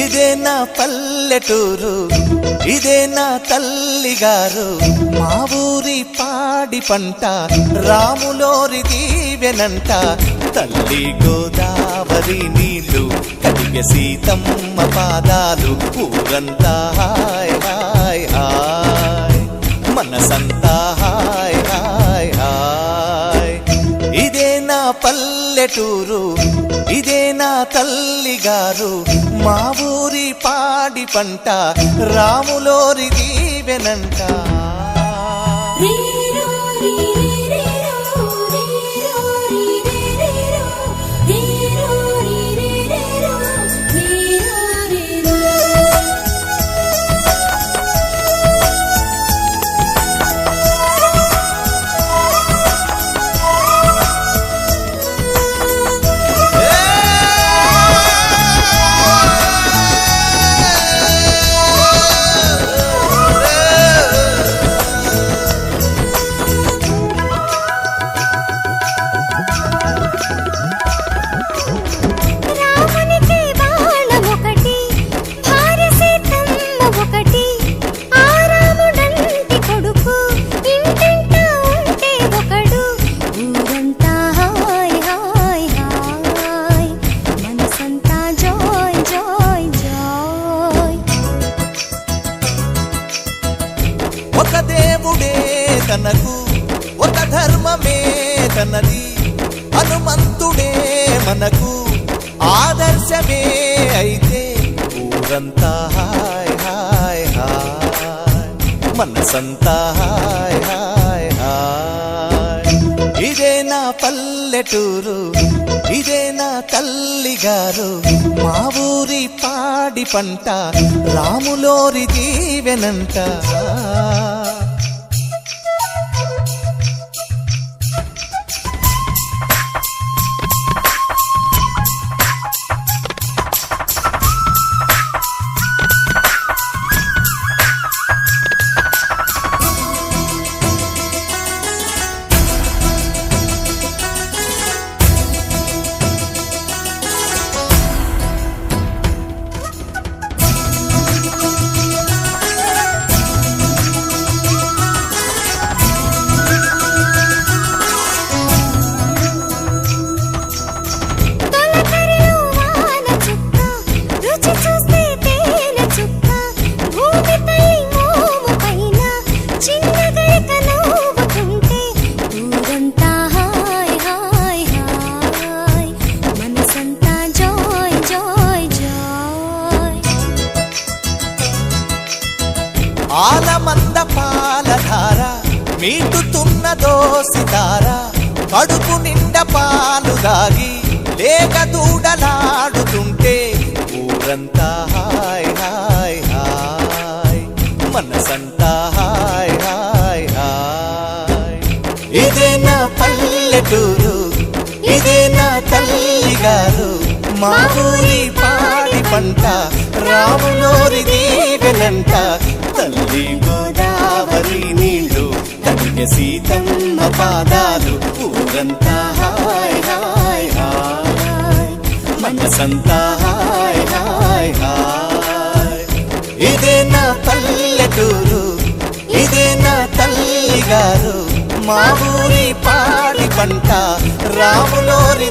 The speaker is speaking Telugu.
ఇదే నా పల్లెటూరు, ఇదే నా తల్లిగారు, మా ఊరి పాడి పంట రాములోరి దీవెనంట. తల్లి గోదావరి నీళ్లు కడిగ సీతమ్మ పాదాలు, ఊరంతా హాయ్ హాయ్ హాయ్, మనసంతా హాయ్ హాయ్ హాయ్. ఇదే నా పల్లెటూరు, ఇదే నా తల్లిగారు, మా ఊరి పాడి పంట రాములోరి దీవెనంట. ఒక దేవుడే తనకు, ఒక ధర్మమే తనది, హనుమంతుడే మనకు ఆదర్శమే అయితే. ఊరంతా హాయ్ హాయ్ హాయ్, మనసంతా హాయ్ హాయ్ హాయ్. ఇదే నా పల్లెటూరు, ఇదే నా తల్లిగారు, మా ఊరి పాడి పంట రాములోరి దీవెనంట. ఆలమంద పాలధార మీటుతున్నదో సితార, కడుపు నిండా పాలు దాగి లేక దూడలాడుతుంటే. ఊరంతా హాయ్ హాయ్ హాయ్, మనసంతా హాయ్ హాయ్ హాయ్. ఇదే నా పల్లెటూరు, ఇదే నా తల్లిగారు, మా ఊరి పాడి పంట రాములోరి దీవెనంట. తల్లి గోదావరి నీళ్లు కడిగ సీతమ్మ పాదాలు, ఊరంతా హాయ్ హాయ్ హాయ్, మనసంతా హాయ్ హాయ్ హాయ్. ఇదే నా పల్లెటూరు, ఇదే నా తల్లిగారు, మా ఊరి పాడి పంట రాములోరి